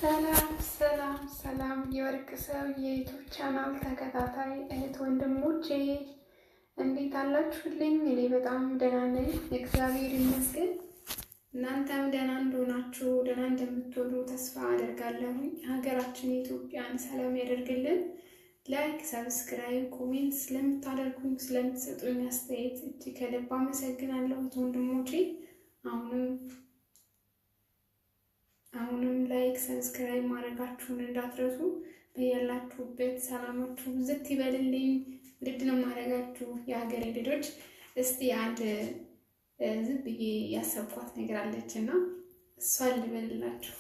ሰላም ሰላም ሰላም የወርቅ ሰው የዩቲዩብ ቻናል ተከታታይ እህት ወንድሞቼ እንዴት አላችሁልኝ? እኔ በጣም ደህና ነኝ፣ እግዚአብሔር ይመስገን። እናንተም ደህና እንደሆናችሁ ደህና እንደምትሆኑ ተስፋ አደርጋለሁ። ሀገራችን ኢትዮጵያን ሰላም ያደርግልን። ላይክ፣ ሰብስክራይብ፣ ኮሜንት ስለምታደርጉኝ ስለምትሰጡኝ አስተያየት እጅግ ከልብ አመሰግናለሁ እህት ወንድሞቼ። አሁንም ላይክ ሰብስክራይብ ማድረጋችሁን እንዳትረሱ። በያላችሁበት ሰላማችሁ ዝት ይበልልኝ። ውድድ ነው ማድረጋችሁ የሀገሬ ልጆች። እስቲ አንድ ዝም ብዬ ያሰብኳት ነገር አለችና እሷን ልበልላችሁ።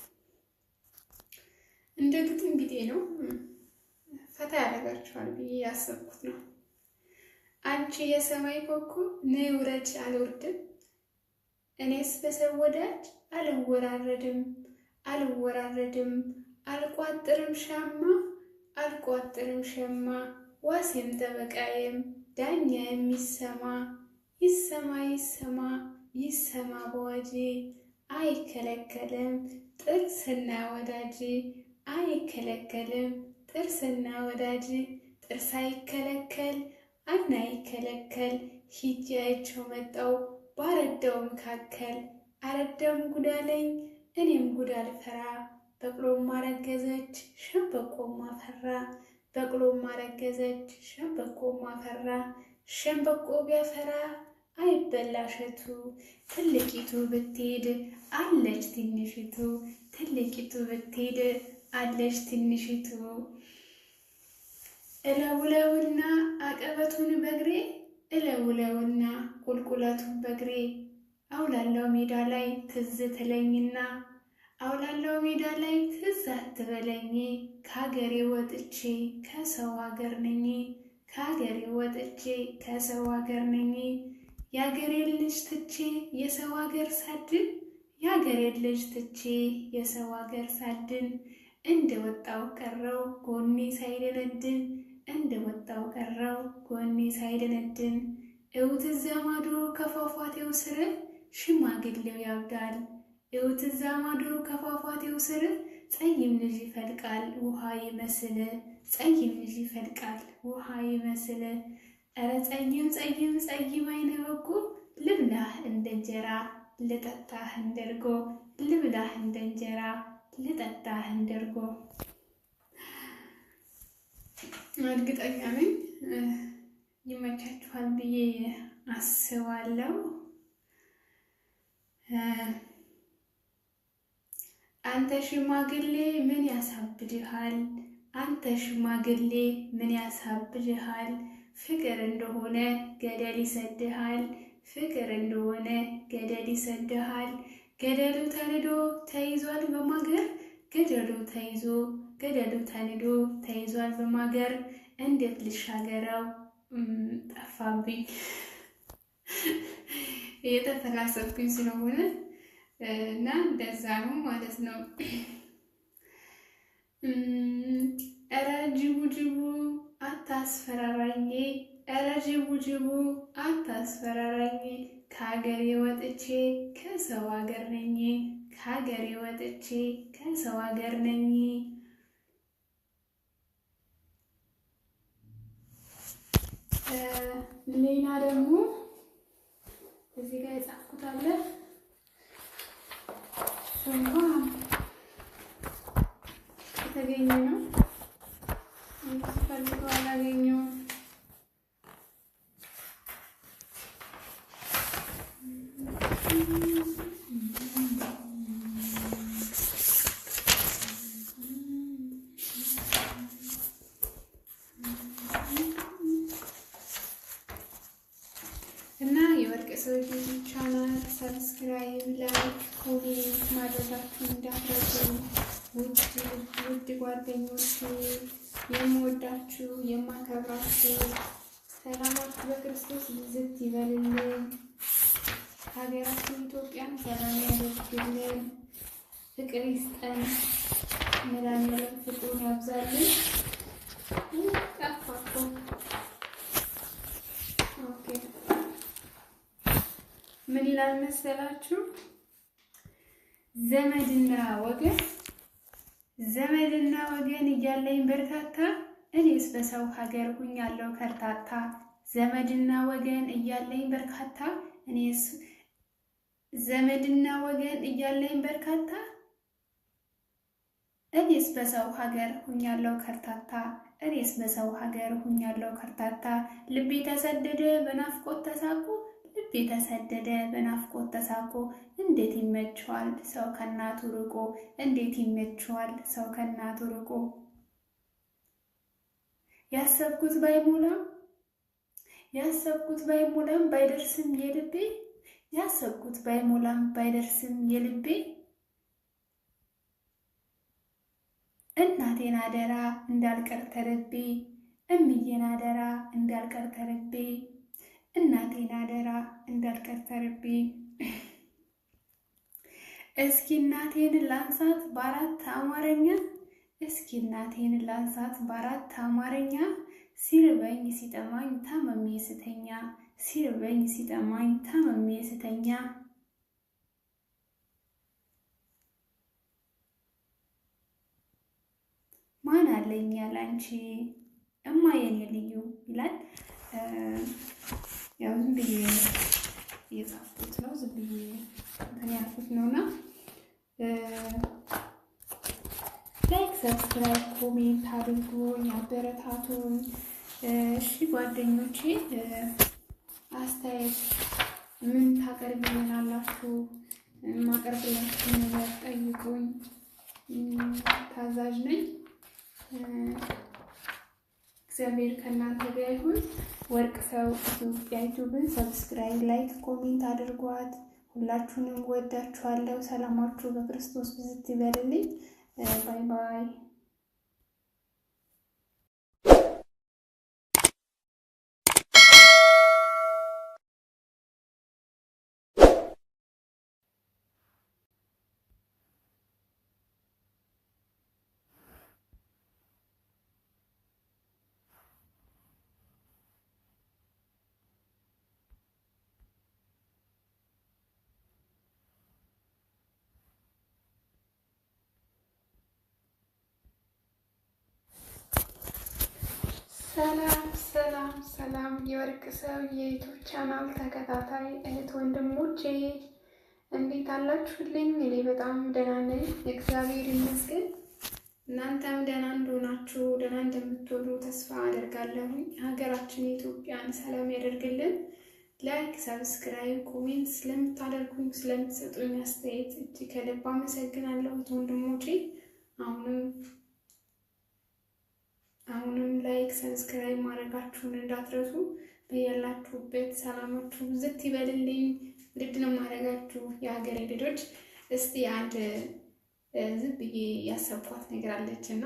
እንደ ግጥም ቢጤ ነው፣ ፈታ ያደርጋችኋል ብዬ ያሰብኩት ነው። አንቺ የሰማይ ኮከብ ነይ ውረጅ አልወርድም፣ እኔስ በሰው ወዳጅ አልወራረድም፣ አልቋጥርም ሸማ ዋሴም ጠበቃዬም ዳኛ ይሰማ በዋጄ አይከለከልም ጥርስና ወዳጅ ጥርስ አይከለከል አይን አይከለከል ሂጄ አይቼው መጣው ባረዳው መካከል አረዳም ጉዳለኝ እኔም ጉድ አልፈራ በቅሎም አረገዘች ሸምበቆም አፈራ ሸምበቆ ቢያፈራ አይበላሸቱ ትልቂቱ ብትሄድ አለች ትንሽቱ እለውለውና አቀበቱን በግሬ እለውለውና ቁልቁለቱን በግሬ አውላለው ሜዳ ላይ ትዝ አትበለኝ ከሀገሬ ወጥቼ ከሰው ሀገር ነኝ የሀገሬን ልጅ ትቼ የሰው ሀገር ሳድን እንደወጣው ቀረው ጎኔ ሳይደነድን እውት እዛ ማዶ ከፏፏቴው ስር ሽማግሌው ያብዳል ጸይም ልጅ ይፈልቃል ውሃ ይመስል ኧረ ጸይም አይነ በጎ ልብላህ እንደ እንጀራ ልጠጣህ እንደርጎ እርግጠኛ ነኝ ይመቻችኋል ብዬ አስባለሁ። አንተ ሽማግሌ ምን ያሳብድሃል ፍቅር እንደሆነ ገደል ይሰድሃል ገደሉ ተንዶ ተይዟል በማገር እንዴት ልሻገረው ጠፋብኝ እየተፈላሰፍኩኝ ስለሆነ እና እንደዛ ነው ማለት ነው። ኧረ ጅቡ አታስፈራራኝ ከሀገሬ ወጥቼ ከሰው ሀገር ነኝ ሌላ ደግሞ እዚህ ጋር የጻፍኩት አለ። እንኳን የተገኘ ነው ፈልገው አላገኘውም። እና የወርቅ ሰው ዩቲዩብ ቻናል ሰብስክራይብ፣ ላይክ፣ ኮሜንት ማድረጋችሁን እንዳትረሱ። ውድ ጓደኞቼ የምወዳችሁ የማከብራችሁ ሰላማችሁ በክርስቶስ ብዝት ይበልልን። ሀገራችን ኢትዮጵያን ሰላም ያደርግልን፣ ፍቅር ይስጠን፣ መድኃኒዓለም ፍቅሩን ያብዛልን። ጠፋኩ። ኦኬ ምን ይላል መሰላችሁ? ዘመድና ወገን ዘመድና ወገን እያለኝ በርካታ እኔስ በሰው ሀገር ሁኛለሁ ከርታታ። ዘመድና ወገን እያለኝ በርካታ ዘመድና ወገን እያለኝ በርካታ እኔስ በሰው ሀገር ሁኛለሁ ከርታታ። እኔስ በሰው ሀገር ሁኛለሁ ከርታታ። ልቤ ተሰደደ በናፍቆት ተሳቆ ልቤ ተሰደደ በናፍቆት ተሳቆ። እንዴት ይመቸዋል ሰው ከእናቱ ርቆ እንዴት ይመቸዋል ሰው ከእናቱ ርቆ። ያሰብኩት ባይሞላም ባይደርስም የልቤ ያሰብኩት ባይሞላም ባይደርስም የልቤ እናቴን አደራ እንዳልቀር ተርቤ እምዬን አደራ እንዳልቀር ተርቤ እናቴን አደራ እንዳልቀር ተርቤ። እስኪ እናቴን ላንሳት በአራት አማርኛ እስኪ እናቴን ላንሳት በአራት አማርኛ ሲርበኝ ሲጠማኝ ታመሜ ስተኛ ሲርበኝ ሲጠማኝ ታመሜ ስተኛ። ማን አለኝ ያላንቺ እማ የኔ ልዩ ይላል። ያው ዝም ብዬ የጻፍኩት ነው፣ ዝም ብዬ እንትን ያልኩት ነውና ላይክ፣ ሰብስክራይብ፣ ኮሜንት አድርጉኝ፣ አበረታቱኝ። እሺ ጓደኞቼ አስተያየት ምን ታቀርቡልናላችሁ? ማቀርብላችሁ ነገር ጠይቁኝ፣ ታዛዥ ነኝ። እግዚአብሔር ከእናንተ ጋር ይሁን። ወርቅ ሰው ኢትዮጵያ ዩቲዩብን ሰብስክራይብ፣ ላይክ፣ ኮሜንት አድርጓት። ሁላችሁንም ወዳችኋለሁ። ሰላማችሁ በክርስቶስ ብዝት ይበልልኝ። ባይ ባይ። ሰላም የወርቅ ሰው የዩቲዩብ ቻናል ተከታታይ እህት ወንድሞቼ እንዴት አላችሁልኝ? እኔ በጣም ደህና ነኝ፣ እግዚአብሔር ይመስገን። እናንተም ደህና እንደሆናችሁ ደህና እንደምትሆኑ ተስፋ አደርጋለሁ። ሀገራችን ኢትዮጵያን ሰላም ያደርግልን። ላይክ፣ ሰብስክራይብ፣ ኮሜንት ስለምታደርጉኝ ስለምትሰጡኝ አስተያየት እጅግ ከልብ አመሰግናለሁ እህት ወንድሞቼ። አሁንም ላይክ ሰብስክራይብ ማድረጋችሁን እንዳትረሱ። በያላችሁበት ሰላማችሁ ዝት ይበልልኝ። ውድድ ነው ማድረጋችሁ የሀገሬ ልጆች። እስቲ አንድ ዝም ብዬ ያሰብኳት ነገር አለችና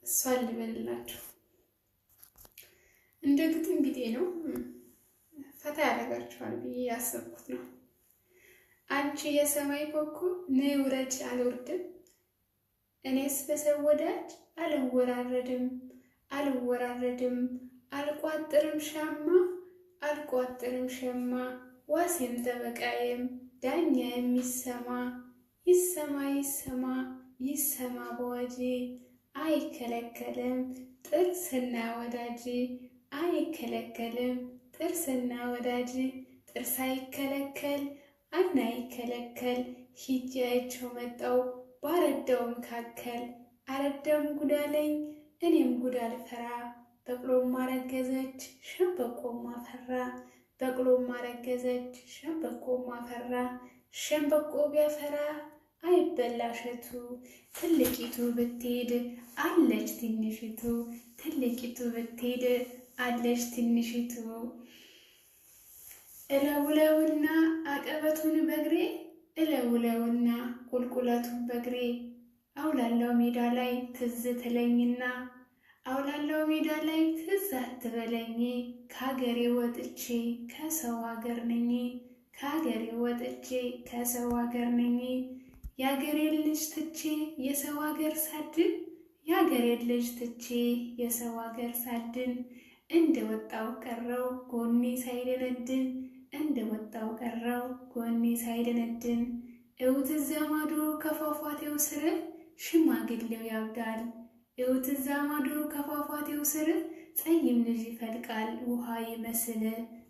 እሷን ልበልላችሁ። እንደ ግጥም ቢጤ ነው፣ ፈታ ያደርጋችኋል ብዬ ያሰብኩት ነው። አንቺ የሰማይ ኮከብ ነይ ውረጅ አልወርድም፣ እኔስ በሰው ወዳጅ አልወራረድም አልቋጥርም ሸማ ዋሴም ጠበቃዬም ዳኛ ይሰማ በዋጄ አይከለከልም ጥርስና ወዳጅ ጥርስ አይከለከል አይን አይከለከል ሂጄ አይቼው መጣው ባረዳው መካከል አረዳም ጉዳለኝ እኔም ጉድ አልፈራ በቅሎም አረገዘች ሸምበቆም አፈራ ሸምበቆ ቢያፈራ አይበላሸቱ ትልቂቱ ብትሄድ አለች ትንሽቱ እለውለውና አቀበቱን በግሬ እለውለውና ቁልቁለቱን በግሬ አውላለው ሜዳ ላይ ትዝ ትለኝና አውላለው ሜዳ ላይ ትዝ አትበለኝ ከሀገሬ ወጥቼ ከሰው ሀገር ነኝ የሀገሬን ልጅ ትቼ የሰው ሀገር ሳድን እንደወጣው ቀረው ጎኔ ሳይደነድን እውት ዘማዶ ከፏፏቴው ስር ሽማግሌው ያብዳል። እውት እዛ ማዶ ከፏፏቴው ስር ጸይም ልጅ ይፈልቃል ውሃ ይመስል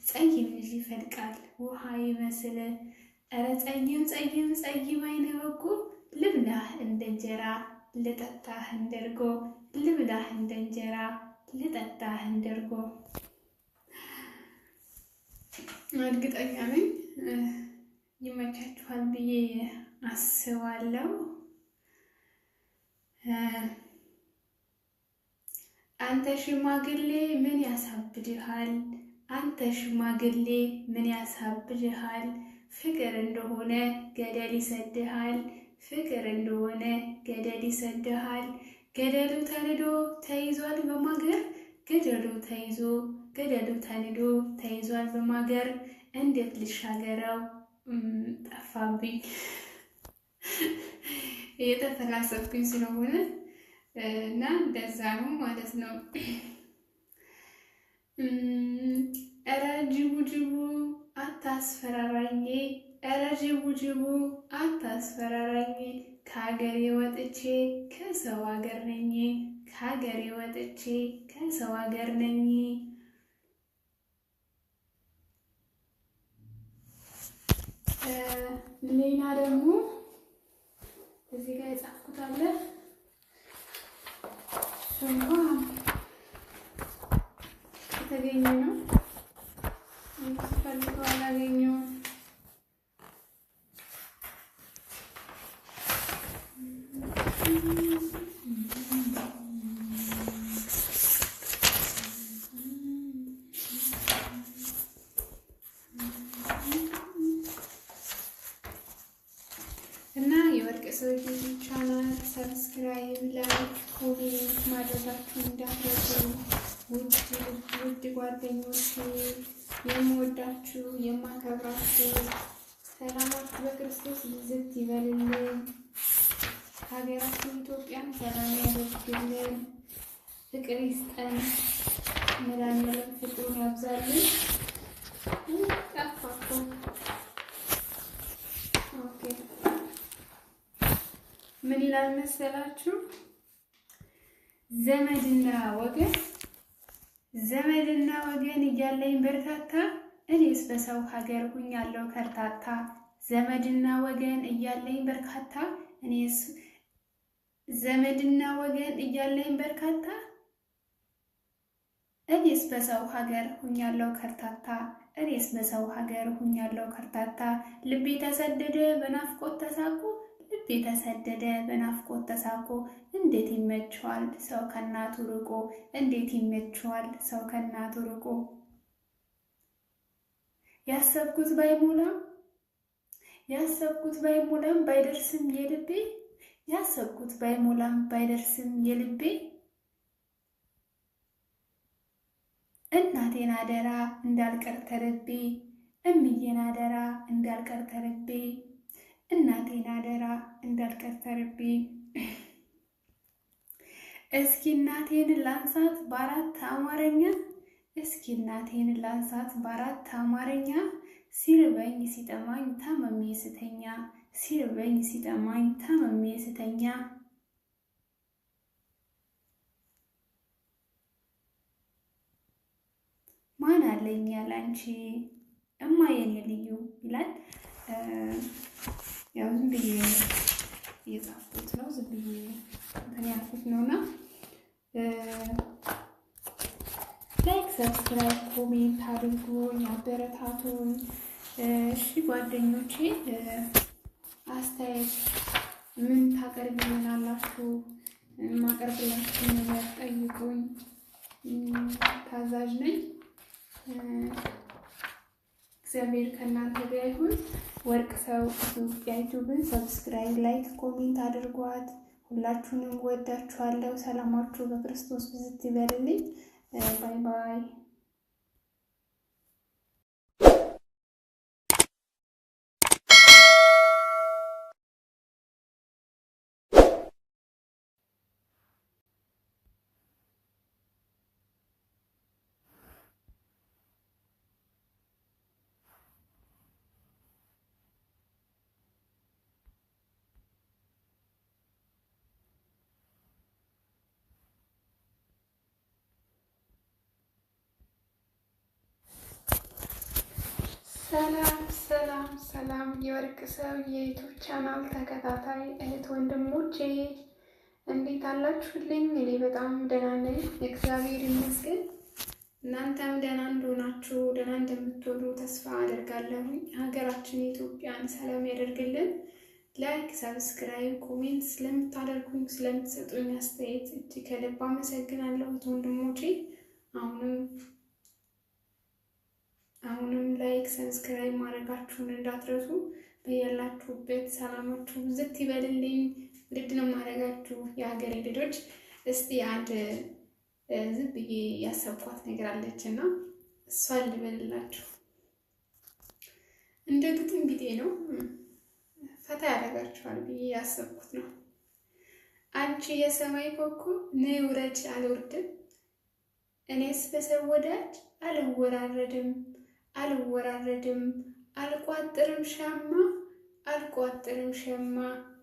ጸይም ልጅ ይፈልቃል ውሃ ይመስል ኧረ ጸይም ጸይም ጸይም አይነ በጎ ልብላህ እንደ እንጀራ ልጠጣህ እንደርጎ ልብላህ እንደ እንጀራ ልጠጣህ እንደርጎ። እርግጠኛ ነኝ ይመቻችኋል ብዬ አስባለሁ። አንተ ሽማግሌ ምን ያሳብድሃል? አንተ ሽማግሌ ምን ያሳብድሃል? ፍቅር እንደሆነ ገደል ይሰድሃል። ፍቅር እንደሆነ ገደል ይሰድሃል። ገደሉ ተንዶ ተይዟል በማገር ገደሉ ተይዞ ገደሉ ተንዶ ተይዟል በማገር እንዴት ልሻገረው? ጠፋብኝ እየተፈላሰፍኩኝ ስለሆነ እና እንደዛ ነው ማለት ነው። ኧረ ጅቡ ጅቡ አታስፈራራኝ፣ ኧረ ጅቡ ጅቡ አታስፈራራኝ፣ ከሀገሬ ወጥቼ ከሰው ሀገር ነኝ፣ ከሀገሬ ወጥቼ ከሰው ሀገር ነኝ። ሌላ ደግሞ እዚህ ጋር የጻፍኩት አለ። ሸንኳ የተገኘ ነው ስፈልገው አላገኘውም። እና የወርቅ ሰው ዩቲዩብ ቻናል ሰብስክራይብ፣ ላይክ፣ ኮሜንት ማድረጋችሁ እንዳትረሱ። ውድ ጓደኞቼ የምወዳችሁ የማከብራችሁ ሰላማችሁ በክርስቶስ ብዝት ይበልልን። ሀገራችን ኢትዮጵያን ሰላም ያደርግልን፣ ፍቅር ይስጠን፣ መድኃኒዓለም ፍቅሩን ያብዛልን። ጠፋኩ። ኦኬ ምን ይላል መሰላችሁ? ዘመድና ወገን እያለኝ በርካታ እኔስ በሰው ሀገር ሁኛለሁ ከርታታ። ዘመድና ወገን እያለኝ በርካታ ዘመድና ወገን እያለኝ በርካታ እኔስ በሰው ሀገር ሁኛለሁ ከርታታ። እኔስ በሰው ሀገር ሁኛለሁ ከርታታ። ልቤ ተሰደደ በናፍቆት ተሳቆ ልቤ ተሰደደ በናፍቆት ተሳቆ። እንዴት ይመቸዋል ሰው ከእናቱ ርቆ፣ እንዴት ይመቸዋል ሰው ከእናቱ ርቆ። ያሰብኩት ባይሞላም ባይደርስም የልቤ፣ ያሰብኩት ባይሞላም ባይደርስም የልቤ። እናቴን አደራ እንዳልቀር ተርቤ፣ እምዬን አደራ እንዳልቀር ተርቤ፣ እናቴን አደራ እንዳልቀር ተርቤ። እስኪ እናቴን ላንሳት በአራት አማርኛ፣ እስኪ እናቴን ላንሳት በአራት አማርኛ። ሲርበኝ ሲጠማኝ ታመሜ ስተኛ፣ ሲርበኝ ሲጠማኝ ታመሜ ስተኛ። ማን አለኝ ያላንቺ እማ የኔ ልዩ ይላል። ያው ዝም ብዬ እየጻፍኩት ነው፣ ዝም ብዬ እንትን ያልኩት ነውና ላይክ፣ ሰብስክራይብ፣ ኮሜንት አድርጉኝ፣ አበረታቱኝ። እሺ ጓደኞቼ አስተያየት ምን ታቀርቡልናላችሁ? ማቀርብላችሁ ነገር ጠይቁኝ፣ ታዛዥ ነኝ። እግዚአብሔር ከእናንተ ጋር ይሁን። ወርቅ ሰው ኢትዮጵያ ዩቲዩብን ሰብስክራይብ፣ ላይክ፣ ኮሜንት አድርጓት። ሁላችሁንም ወዳችኋለሁ። ሰላማችሁ በክርስቶስ ብዝት ይበልልኝ። ባይ ባይ። ሰላም ሰላም ሰላም የወርቅ ሰው የዩቲዩብ ቻናል ተከታታይ እህት ወንድሞቼ እንዴት አላችሁልኝ? እኔ በጣም ደህና ነኝ፣ እግዚአብሔር ይመስገን። እናንተም ደህና እንደሆናችሁ ደህና እንደምትሆኑ ተስፋ አደርጋለሁ። ሀገራችን ኢትዮጵያን ሰላም ያደርግልን። ላይክ፣ ሰብስክራይብ፣ ኮሜንት ስለምታደርጉኝ ስለምትሰጡኝ አስተያየት እጅግ ከልብ አመሰግናለሁ እህት ወንድሞቼ። አሁንም ላይክ ሰብስክራይብ ማድረጋችሁን እንዳትረሱ። በያላችሁበት ሰላማችሁ ዝት ይበልልኝ። ውድድ ነው ማድረጋችሁ የሀገሬ ልጆች። እስቲ አንድ ዝም ብዬ ያሰብኳት ነገር አለችና እሷን ልበልላችሁ። እንደ ግጥም ቢጤ ነው፣ ፈታ ያደርጋችኋል ብዬ ያሰብኩት ነው። አንቺ የሰማይ ኮከብ ነይ ውረጅ አልወርድም፣ እኔስ በሰው ወዳጅ አልወራረድም አልቋጥርም ሸማ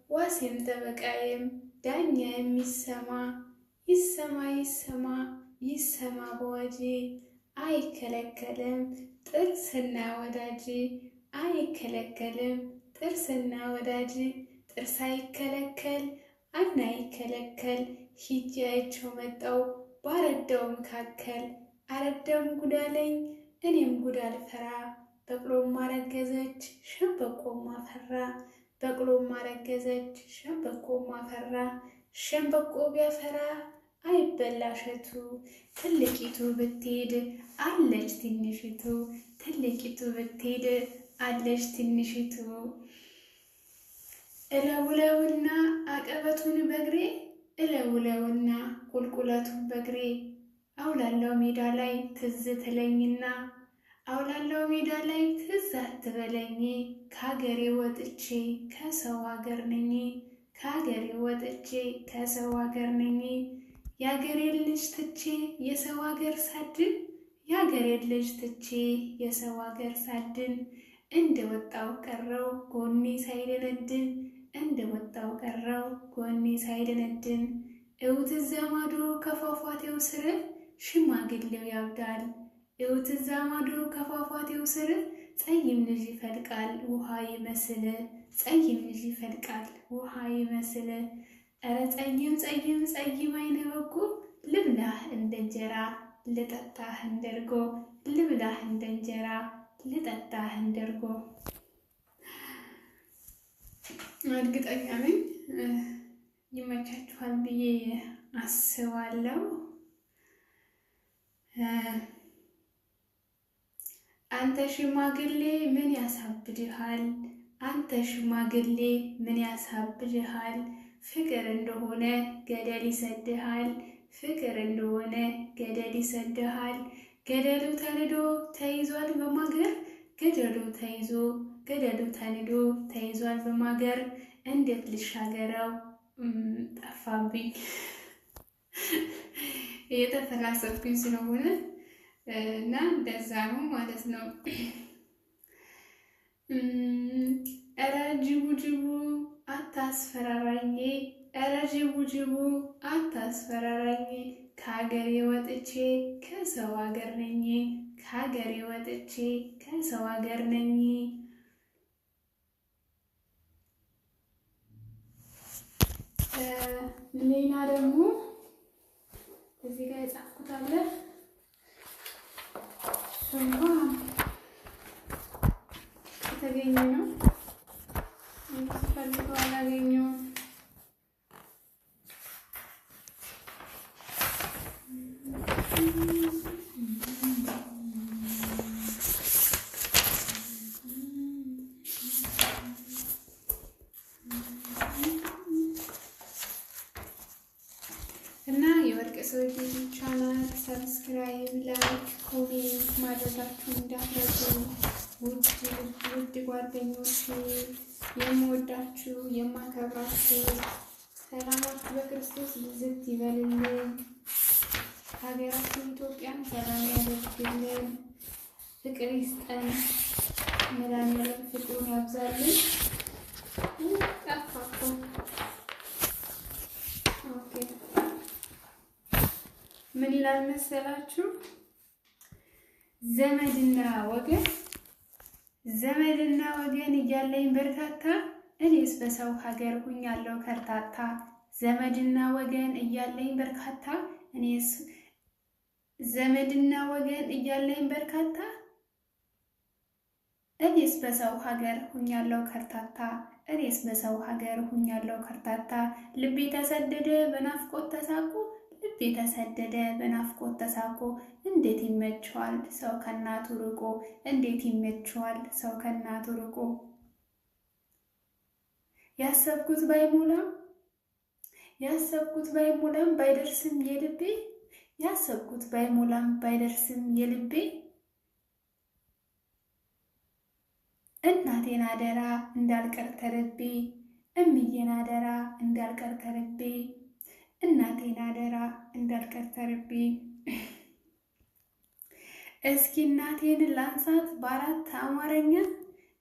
ዋሴም ጠበቃዬም ዳኛ የሚሰማ ይሰማ በወጄ አይከለከልም ጥርስና ወዳጅ ጥርስ አይከለከል አይን አይከለከል ሂጄ አይቼው መጣው ባረዳው መካከል አረዳም ጉዳለኝ እኔም ጉድ አልፈራ በቅሎም አረገዘች ሸምበቆም አፈራ ሸምበቆ ቢያፈራ አይበላሸቱ ትልቂቱ ብትሄድ አለች ትንሽቱ እለውለውና አቀበቱን በግሬ እለውለውና ቁልቁለቱን በግሬ አውላለው ሜዳ ላይ ትዝ ትለኝና አትበለኝ ከሀገሬ ወጥቼ ከሰው ሀገር ነኝ የሀገሬን ልጅ ትቼ የሰው ሀገር ሳድን እንደወጣው ቀረው ጎኔ ሳይደነድን እውት ዘማዶ ከፏፏቴው ስር ሽማግሌው ያብዳል እውት ማዶ ከፏፏቴው ስር ጸይም ልጅ ይፈልቃል ውሃ ይመስል ኧረ ጸይም አይነ በጎ ልብላህ እንደ እንጀራ ልጠጣህ እንደርጎ እርግጠኛ ነኝ ይመቻችኋል ብዬ አስባለሁ። አንተ ሽማግሌ ምን ያሳብድሃል ፍቅር እንደሆነ ገደል ይሰድሃል ገደሉ ተንዶ ተይዟል በማገር እንዴት ልሻገረው ጠፋብኝ እየተፈላሰፍኩኝ ስለሆነ እና እንደዛ ነው ማለት ነው። ኧረ ጅቡ አታስፈራራኝ ከሀገሬ ወጥቼ ከሰው ሀገር ነኝ ሌላ ደግሞ እዚህ ጋር የጻፍኩት አለ እንኳን የተገኘ ነው ፈልገው አላገኘውም። እና የወርቅ ሰው ዩቲዩብ ቻናል ሰብስክራይብ፣ ላይክ፣ ኮሜንት ማድረጋችሁን እንዳትረሱ። ውድ ጓደኞቼ የምወዳችሁ የማከብራችሁ ሰላማችሁ በክርስቶስ ብዝት ይበልልን። ሀገራችን ኢትዮጵያን ሰላም ያደርግልን፣ ፍቅር ይስጠን፣ መድኃኒዓለም ፍቅሩን ያብዛልን። ጠፋኩ። ኦኬ ምን ይላል መሰላችሁ? ዘመድና ወገን ዘመድና ወገን እያለኝ በርካታ እኔስ በሰው ሀገር ሁኛለሁ ከርታታ ዘመድና ወገን እያለኝ በርካታ እኔስ ዘመድና ወገን እያለኝ በርካታ እኔስ በሰው ሀገር ሁኛለሁ ከርታታ እኔስ በሰው ሀገር ሁኛለሁ ከርታታ ልቤ ተሰደደ በናፍቆት ተሳቆ ልቤ ተሰደደ በናፍቆት ተሳቆ እንዴት ይመችዋል ሰው ከናቱ ርቆ እንዴት ይመችዋል ሰው ከናቱ ርቆ ያሰብኩት ባይሞላም ባይደርስም የልቤ ያሰብኩት ባይሞላም ባይደርስም የልቤ እናቴን አደራ እንዳልቀር ተርቤ እምዬን አደራ እንዳልቀር ተርቤ እናቴን አደራ እንዳልቀር ተርቤ እስኪ እናቴን ላንሳት በአራት አማርኛ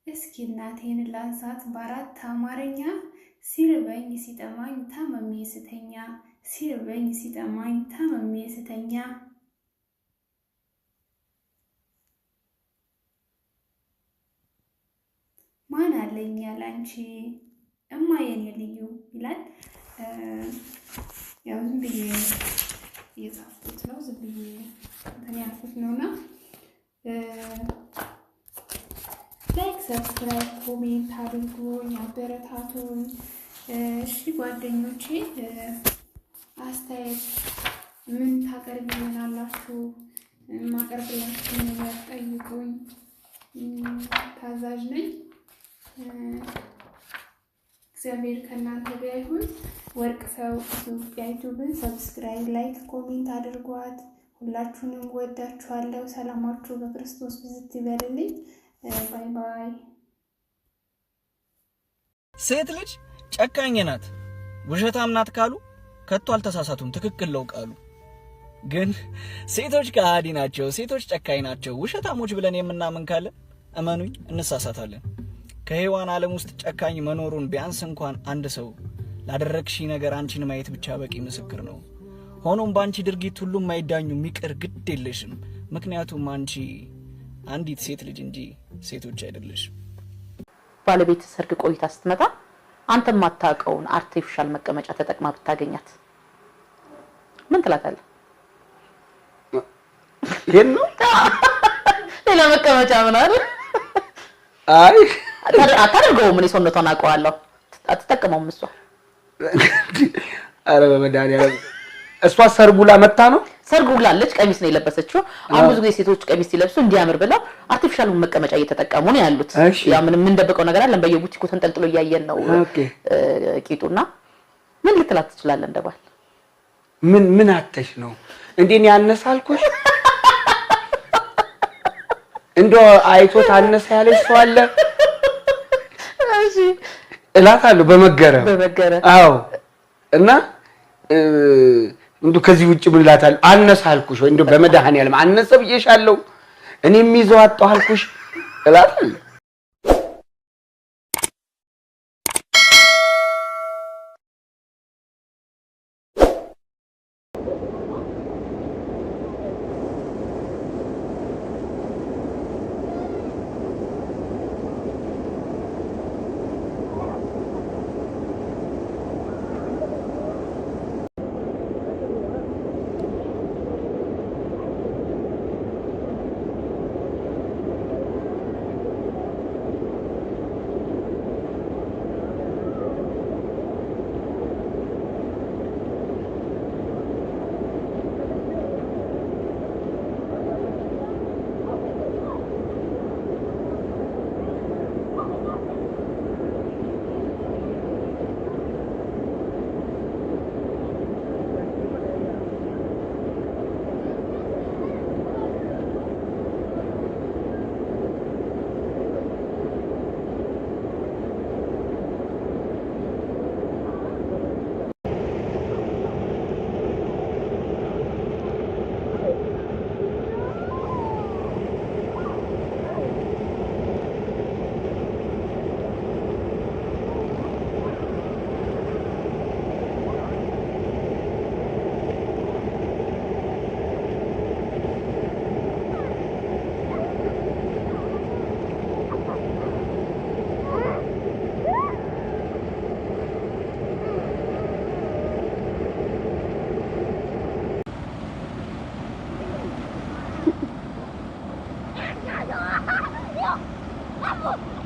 እስኪ እናቴን ላንሳት በአራት አማርኛ ሲርበኝ ሲጠማኝ ታመሜ ስተኛ ሲርበኝ ሲጠማኝ ታመሜ ስተኛ ማን አለኝ ያላንቺ እማዬን ልዩ ይላል። ያው ዝም ብዬ የጻፍኩት ነው ዝም ብዬ እንትን ያልኩት ነውና ላይክ ሰብስክራይብ ኮሜንት አድርጉኝ አበረታቱኝ። እሺ ጓደኞቼ አስተያየት ምን ታቀርቡልናላችሁ? ማቀርብላችሁ ነገር ጠይቁኝ። ታዛዥ ነኝ። እግዚአብሔር ከእናንተ ጋር ይሁን። ወርቅ ሰው ኢትዮጵያ ዩቲዩብን ሰብስክራይብ ላይክ ኮሜንት አድርጓት። ሁላችሁንም ወዳችኋለሁ። ሰላማችሁ በክርስቶስ ብዝት ይበልልኝ። ባይ ባይ። ሴት ልጅ ጨካኝ ናት፣ ውሸታም ናት ካሉ ከቶ አልተሳሳቱም፣ ትክክል ነው ቃሉ። ግን ሴቶች ከሃዲ ናቸው፣ ሴቶች ጨካኝ ናቸው፣ ውሸታሞች ብለን የምናምን ካለ እመኑኝ እንሳሳታለን። ከሔዋን ዓለም ውስጥ ጨካኝ መኖሩን ቢያንስ እንኳን አንድ ሰው ላደረግሽ ነገር አንቺን ማየት ብቻ በቂ ምስክር ነው። ሆኖም ባንቺ ድርጊት ሁሉም አይዳኙም፣ ይቅር ግድ የለሽም። ምክንያቱም አንቺ አንዲት ሴት ልጅ እንጂ ሴቶች አይደለሽ። ባለቤት ሰርግ ቆይታ ስትመጣ አንተ ማታውቀውን አርቲፊሻል መቀመጫ ተጠቅማ ብታገኛት ምን ትላታለህ? ይሄን ነው ሌላ መቀመጫ ምን አይደል? አይ አታደርገውም። እኔ ሰውነቷን አውቀዋለሁ። አትጠቀመውም እሷ። አረ በመድኃኒዓለም እሷ ሰርጉላ መታ ነው ሰርጉላለች። ቀሚስ ነው የለበሰችው። አሁን ብዙ ጊዜ ሴቶች ቀሚስ ሲለብሱ እንዲያምር ብለው አርቲፊሻሉን መቀመጫ እየተጠቀሙ ነው ያሉት። ያ ምንም እንደበቀው ነገር አለ። በየቡቲኩ ተንጠልጥሎ እያየን ነው ቂጡና። ምን ልትላት ትችላለህ? እንደባል ምን አተሽ ነው እንዴ ያነሳልኩሽ? እንዶ አይቶት አነሳ ያለሽ ሰው አለ? እሺ እላታለሁ በመገረም አዎ። እና እንዶ ከዚህ ውጭ ምን እላታለሁ? አነሳልኩሽ ወይ እንዶ በመድኃኒዓለም አነሰ ብዬሻለሁ። እኔም ይዘው አጣልኩሽ እላታለሁ። ነው